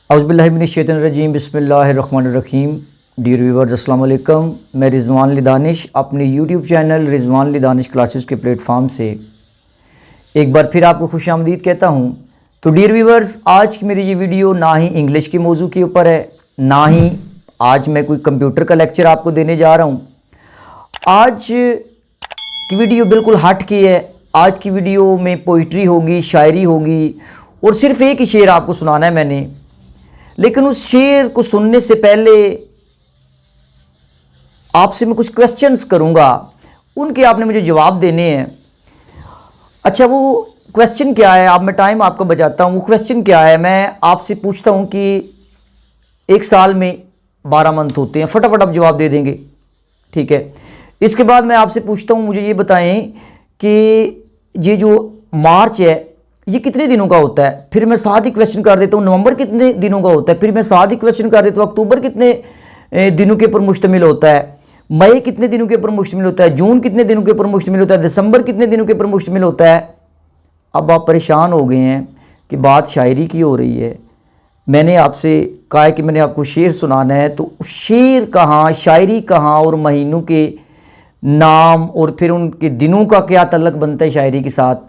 औज़ुबिल्लाहिमिनश्शैतानिर्रजीम बिस्मिल्लाहिर्रहमानिर्रहीम। Dear viewers अस्सलाम वालेकुम। मैं रिज़वान अली दानिश अपने YouTube channel Rizwan Ali Danish classes के प्लेटफॉर्म से एक बार फिर आपको खुशामदीद कहता हूँ। तो डियर व्यूअर्स, आज की मेरी ये वीडियो ना ही इंग्लिश के मौजू के ऊपर है, ना ही आज मैं कोई कंप्यूटर का लेक्चर आपको देने जा रहा हूँ। आज की वीडियो बिल्कुल हट की है। आज की वीडियो में पोइट्री होगी, शायरी होगी और सिर्फ एक ही शेर आपको सुनाना है मैंने। लेकिन उस शेर को सुनने से पहले आपसे मैं कुछ क्वेश्चंस करूंगा, उनके आपने मुझे जवाब देने हैं। अच्छा, वो क्वेश्चन क्या है? आप मैं टाइम आपको बचाता हूँ। वो क्वेश्चन क्या है? मैं आपसे पूछता हूँ कि एक साल में 12 मंथ होते हैं, फटाफट आप जवाब दे देंगे, ठीक है। इसके बाद मैं आपसे पूछता हूँ, मुझे ये बताएं कि ये जो मार्च है ये कितने दिनों का होता है? फिर मैं साथ ही क्वेश्चन कर देता हूँ, नवंबर कितने दिनों का होता है? फिर मैं साथ ही क्वेश्चन कर देता हूँ, अक्टूबर कितने दिनों के ऊपर मुश्तमिल होता है? मई कितने दिनों के ऊपर मुश्तमिल होता है? जून कितने दिनों के ऊपर मुश्तमिल होता है? दिसंबर कितने दिनों के ऊपर मुश्तमिल होता है? अब आप परेशान हो गए हैं कि बात शायरी की हो रही है। मैंने आपसे कहा है कि मैंने आपको शेर सुनाना है, तो शेर कहाँ, शायरी कहाँ और महीनों के नाम और फिर उनके दिनों का क्या तल्लक बनता है शायरी के साथ?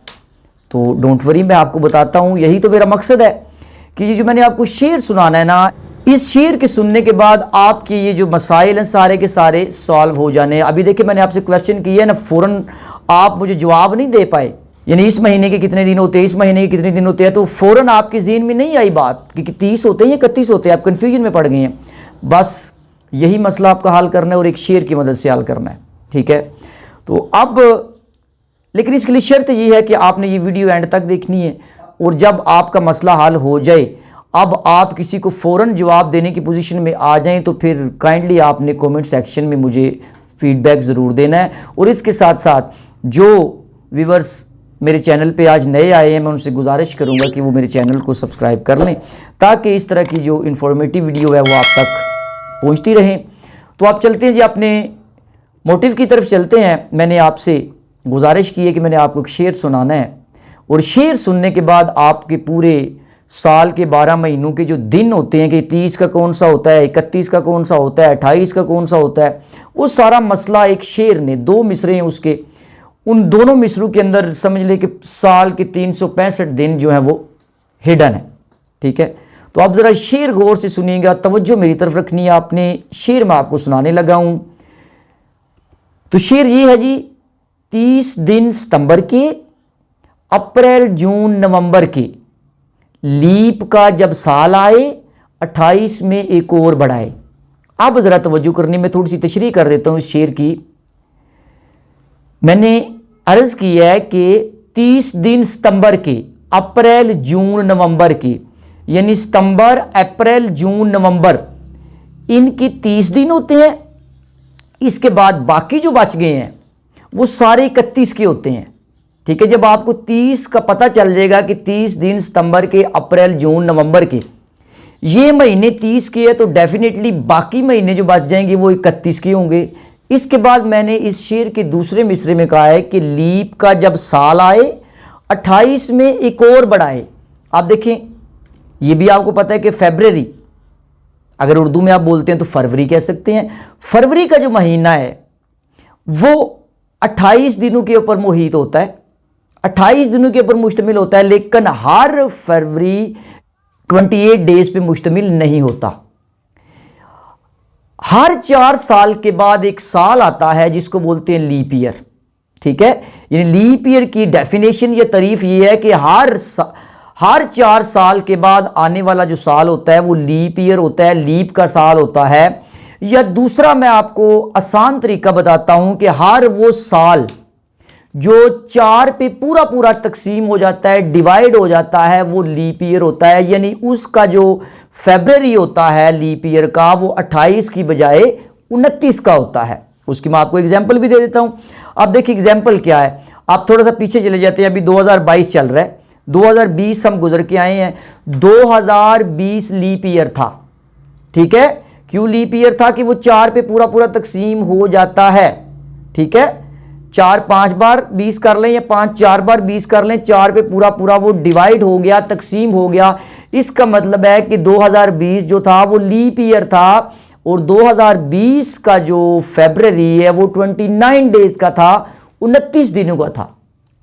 तो डोंट वरी, मैं आपको बताता हूँ। यही तो मेरा मकसद है कि ये जो मैंने आपको शेर सुनाना है ना, इस शेर के सुनने के बाद आपके ये जो मसाइल हैं सारे के सारे सॉल्व हो जाने हैं। अभी देखिए, मैंने आपसे क्वेश्चन किया है ना, फ़ौरन आप मुझे जवाब नहीं दे पाए। यानी इस महीने के कितने दिन होते हैं, इस महीने के कितने दिन होते हैं, तो फ़ौरन आपके ज़हन में नहीं आई बात कि 30 होते हैं या 31 होते हैं। आप कन्फ्यूजन में पड़ गए हैं। बस यही मसला आपका हल करना है और एक शेर की मदद से हल करना है, ठीक है। तो अब लेकिन इसके लिए शर्त ये है कि आपने ये वीडियो एंड तक देखनी है, और जब आपका मसला हल हो जाए, अब आप किसी को फ़ौरन जवाब देने की पोजीशन में आ जाएं, तो फिर काइंडली आपने कमेंट सेक्शन में मुझे फीडबैक ज़रूर देना है। और इसके साथ साथ जो व्यूअर्स मेरे चैनल पे आज नए आए हैं, मैं उनसे गुजारिश करूंगा कि वो मेरे चैनल को सब्सक्राइब कर लें, ताकि इस तरह की जो इन्फॉर्मेटिव वीडियो है वो आप तक पहुँचती रहें। तो आप चलते हैं जी, अपने मोटिव की तरफ चलते हैं। मैंने आपसे गुजारिश की है कि मैंने आपको एक शेर सुनाना है, और शेर सुनने के बाद आपके पूरे साल के 12 महीनों के जो दिन होते हैं कि 30 का कौन सा होता है, 31 का कौन सा होता है, 28 का कौन सा होता है, वो सारा मसला एक शेर ने, 2 मिसरे हैं उसके, उन दोनों मिसरों के अंदर समझ ले कि साल के 365 दिन जो है वो हिडन है, ठीक है। तो आप ज़रा शेर गौर से सुनिएगा, तवज्जो मेरी तरफ रखनी है आपने। शेर मैं आपको सुनाने लगा हूँ। तो शेर ये है जी, 30 दिन सितंबर के, अप्रैल जून नवंबर के, लीप का जब साल आए, 28 में एक और बढ़ाए। अब ज़रा तवज्जो करनी, मैं थोड़ी सी तशरीह कर देता हूँ इस शेर की। मैंने अर्ज़ किया है कि 30 दिन सितंबर के, अप्रैल जून नवंबर के, यानी सितंबर, अप्रैल, जून, नवंबर, इनके 30 दिन होते हैं। इसके बाद बाकी जो बच गए हैं वो सारे 31 के होते हैं, ठीक है। जब आपको 30 का पता चल जाएगा कि 30 दिन सितंबर के, अप्रैल, जून, नवंबर के, ये महीने 30 के है, तो डेफिनेटली बाकी महीने जो बच जाएंगे वो 31 के होंगे। इसके बाद मैंने इस शेर के दूसरे मिसरे में कहा है कि लीप का जब साल आए, 28 में एक और बढ़ाए। आप देखें, ये भी आपको पता है कि फरवरी, अगर उर्दू में आप बोलते हैं तो फरवरी कह सकते हैं। फरवरी का जो महीना है वो 28 दिनों के ऊपर मुहित होता है, 28 दिनों के ऊपर मुश्तमिल होता है, लेकिन हर फरवरी 28 डेज पे मुश्तमिल नहीं होता। हर 4 साल के बाद एक साल आता है जिसको बोलते हैं लीप ईयर, ठीक है। यानी लीप ईयर की डेफिनेशन या तारीफ ये है कि हर 4 साल के बाद आने वाला जो साल होता है वो लीप ईयर होता है, लीप का साल होता है। या दूसरा मैं आपको आसान तरीका बताता हूं कि हर वो साल जो 4 पे पूरा पूरा तकसीम हो जाता है, डिवाइड हो जाता है, वो लीप ईयर होता है। यानी उसका जो फरवरी होता है लीप ईयर का, वो 28 की बजाय 29 का होता है। उसकी मैं आपको एग्जाम्पल भी दे देता हूं। अब देखिए एग्जाम्पल क्या है। आप थोड़ा सा पीछे चले जाते हैं, अभी 2022 चल रहा है, 2020 हम गुजर के आए हैं। 2020 लीप ईयर था, ठीक है। क्यों लीप ईयर था? कि वो 4 पे पूरा पूरा तकसीम हो जाता है, ठीक है। 4 5 बार 20 कर लें या 5 4 बार 20 कर लें, 4 पे पूरा पूरा वो डिवाइड हो गया, तकसीम हो गया। इसका मतलब है कि 2020 जो था वो लीप ईयर था और 2020 का जो फरवरी है वो 29 डेज का था, 29 दिनों का था।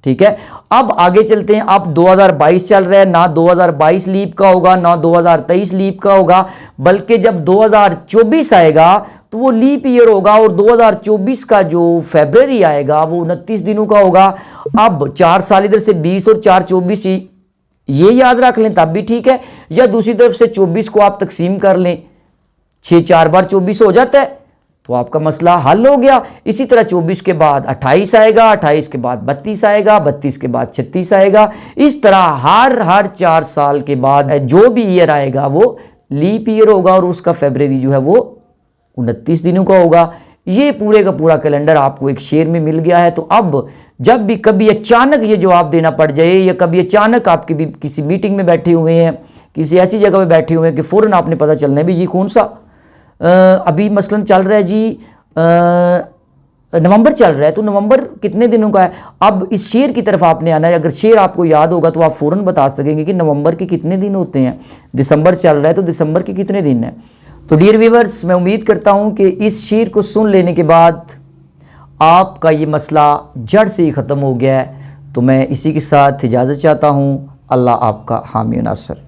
ठीक है, अब आगे चलते हैं। अब 2022 चल रहा है, ना 2022 लीप का होगा ना 2023 लीप का होगा, बल्कि जब 2024 आएगा तो वो लीप ईयर होगा और 2024 का जो फरवरी आएगा वो 29 दिनों का होगा। अब 4 साल इधर से 20 और 4 24 ये याद रख लें तब भी ठीक है, या दूसरी तरफ से 24 को आप तकसीम कर लें, 6 4 बार 24 हो जाता है तो आपका मसला हल हो गया। इसी तरह 24 के बाद 28 आएगा, 28 के बाद 32 आएगा, 32 के बाद 36 आएगा। इस तरह हर 4 साल के बाद जो भी ईयर आएगा वो लीप ईयर होगा और उसका फरवरी जो है वो 29 दिनों का होगा। ये पूरे का पूरा कैलेंडर आपको एक शेर में मिल गया है। तो अब जब भी कभी अचानक ये जवाब देना पड़ जाए, या कभी अचानक आपके भी किसी मीटिंग में बैठे हुए हैं, किसी ऐसी जगह पे बैठे हुए हैं कि फ़ौरन आपने पता चलना है भी ये कौन सा अभी मसलन चल रहा है जी, नवंबर चल रहा है, तो नवंबर कितने दिनों का है। अब इस शेर की तरफ आपने आना है। अगर शेर आपको याद होगा तो आप फ़ौरन बता सकेंगे कि नवंबर के कितने दिन होते हैं। दिसंबर चल रहा है तो दिसंबर के कितने दिन हैं। तो डियर व्यूअर्स, मैं उम्मीद करता हूं कि इस शेर को सुन लेने के बाद आपका ये मसला जड़ से ही ख़त्म हो गया है। तो मैं इसी के साथ इजाज़त चाहता हूँ। अल्लाह आपका हामी नासर।